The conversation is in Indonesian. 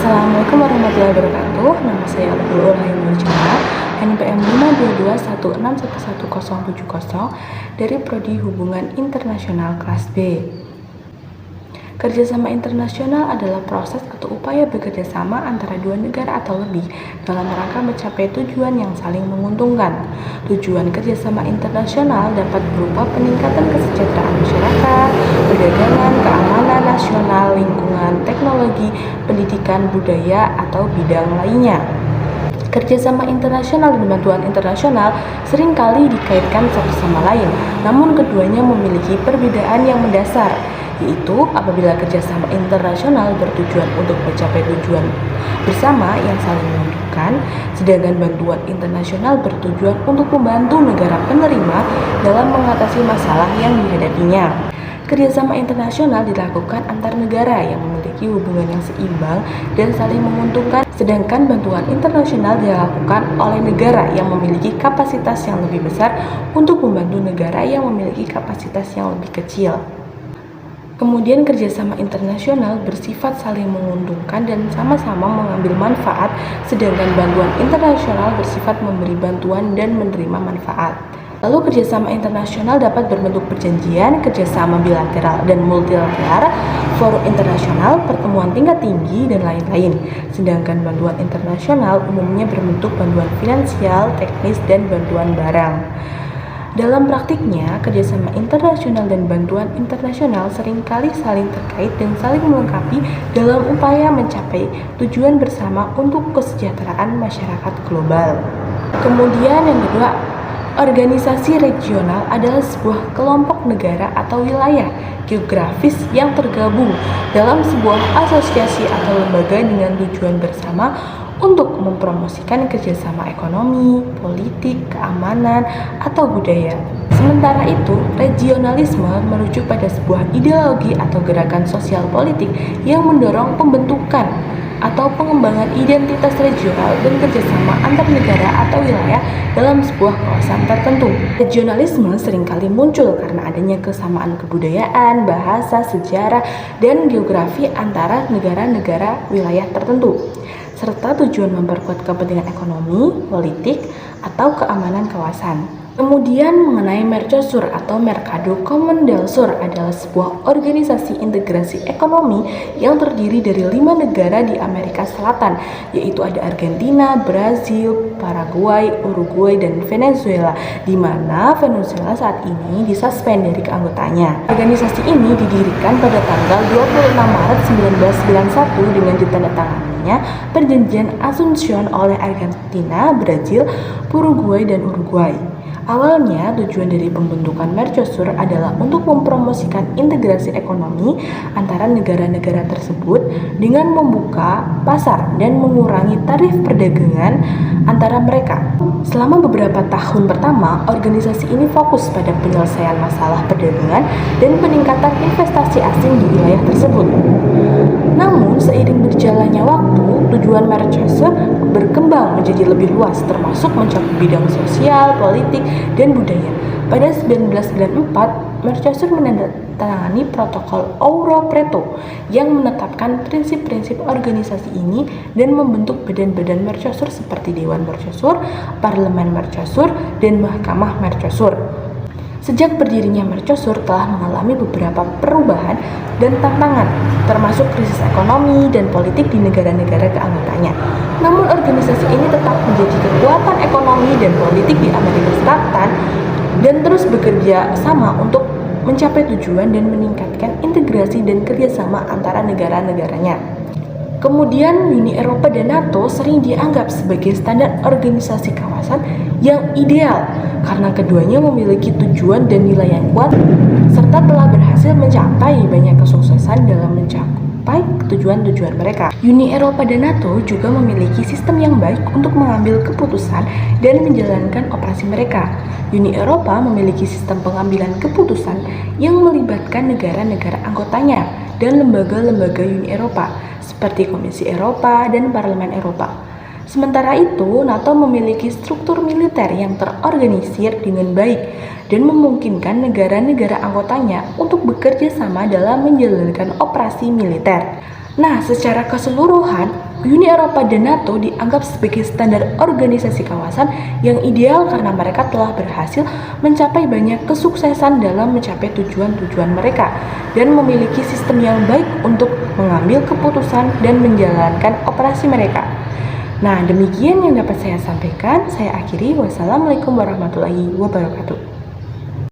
Assalamualaikum warahmatullahi wabarakatuh. Nama saya Abdul Rahim Nurjana, NPM 52216111070 dari Prodi Hubungan Internasional kelas B. Kerjasama internasional adalah proses atau upaya bekerjasama antara dua negara atau lebih dalam rangka mencapai tujuan yang saling menguntungkan. Tujuan kerjasama internasional dapat berupa peningkatan kesejahteraan masyarakat, perdagangan, keamanan nasional, lingkungan, teknologi, pendidikan, budaya, atau bidang lainnya. Kerjasama internasional dan bantuan internasional seringkali dikaitkan satu sama lain, namun keduanya memiliki perbedaan yang mendasar, yaitu apabila kerjasama internasional bertujuan untuk mencapai tujuan bersama yang saling menguntungkan, sedangkan bantuan internasional bertujuan untuk membantu negara penerima dalam mengatasi masalah yang dihadapinya. Kerjasama internasional dilakukan antar negara yang memiliki hubungan yang seimbang dan saling menguntungkan, sedangkan bantuan internasional dilakukan oleh negara yang memiliki kapasitas yang lebih besar untuk membantu negara yang memiliki kapasitas yang lebih kecil. Kemudian kerjasama internasional bersifat saling menguntungkan dan sama-sama mengambil manfaat, sedangkan bantuan internasional bersifat memberi bantuan dan menerima manfaat. Lalu kerjasama internasional dapat berbentuk perjanjian, kerjasama bilateral dan multilateral, forum internasional, pertemuan tingkat tinggi, dan lain-lain. Sedangkan bantuan internasional umumnya berbentuk bantuan finansial, teknis, dan bantuan barang. Dalam praktiknya, kerjasama internasional dan bantuan internasional seringkali saling terkait dan saling melengkapi dalam upaya mencapai tujuan bersama untuk kesejahteraan masyarakat global. Kemudian yang kedua, organisasi regional adalah sebuah kelompok negara atau wilayah geografis yang tergabung dalam sebuah asosiasi atau lembaga dengan tujuan bersama untuk mempromosikan kerjasama ekonomi, politik, keamanan, atau budaya. Sementara itu, regionalisme merujuk pada sebuah ideologi atau gerakan sosial politik yang mendorong pembentukan atau pengembangan identitas regional dan kerjasama antar negara atau wilayah dalam sebuah kawasan tertentu. Regionalisme seringkali muncul karena adanya kesamaan kebudayaan, bahasa, sejarah, dan geografi antara negara-negara wilayah tertentu, serta tujuan memperkuat kepentingan ekonomi, politik, atau keamanan kawasan. Kemudian mengenai Mercosur atau Mercado Common del Sur adalah sebuah organisasi integrasi ekonomi yang terdiri dari 5 negara di Amerika Selatan, yaitu ada Argentina, Brazil, Paraguay, Uruguay, dan Venezuela, di mana Venezuela saat ini disuspend dari keanggotanya. Organisasi ini didirikan pada tanggal 26 Maret 1991 dengan ditandatanganinya Perjanjian Asuncion oleh Argentina, Brazil, Uruguay, dan Uruguay. Awalnya, tujuan dari pembentukan Mercosur adalah untuk mempromosikan integrasi ekonomi antara negara-negara tersebut dengan membuka pasar dan mengurangi tarif perdagangan antara mereka. Selama beberapa tahun pertama, organisasi ini fokus pada penyelesaian masalah perdagangan dan peningkatan investasi asing di wilayah tersebut. Namun, seiring berjalannya waktu, tujuan Mercosur berkembang menjadi lebih luas, termasuk mencakup bidang sosial, politik, dan budaya. Pada 1994, Mercosur menandatangani protokol Ouro Preto yang menetapkan prinsip-prinsip organisasi ini dan membentuk badan-badan Mercosur seperti Dewan Mercosur, Parlemen Mercosur, dan Mahkamah Mercosur. Sejak berdirinya Mercosur telah mengalami beberapa perubahan dan tantangan, termasuk krisis ekonomi dan politik di negara-negara keanggotanya. Namun organisasi ini tetap menjadi kekuatan ekonomi dan politik di Amerika Selatan dan terus bekerja sama untuk mencapai tujuan dan meningkatkan integrasi dan kerjasama antara negara-negaranya. Kemudian Uni Eropa dan NATO sering dianggap sebagai standar organisasi kawasan yang ideal karena keduanya memiliki tujuan dan nilai yang kuat serta telah berhasil mencapai banyak kesuksesan dalam mencapai tujuan-tujuan mereka. Uni Eropa dan NATO juga memiliki sistem yang baik untuk mengambil keputusan dan menjalankan operasi mereka. Uni Eropa memiliki sistem pengambilan keputusan yang melibatkan negara-negara anggotanya dan lembaga-lembaga Uni Eropa seperti Komisi Eropa dan Parlemen Eropa. Sementara itu, NATO memiliki struktur militer yang terorganisir dengan baik dan memungkinkan negara-negara anggotanya untuk bekerja sama dalam menjalankan operasi militer. Nah, secara keseluruhan, Uni Eropa dan NATO dianggap sebagai standar organisasi kawasan yang ideal karena mereka telah berhasil mencapai banyak kesuksesan dalam mencapai tujuan-tujuan mereka dan memiliki sistem yang baik untuk mengambil keputusan dan menjalankan operasi mereka. Nah, demikian yang dapat saya sampaikan. Saya akhiri. Wassalamualaikum warahmatullahi wabarakatuh.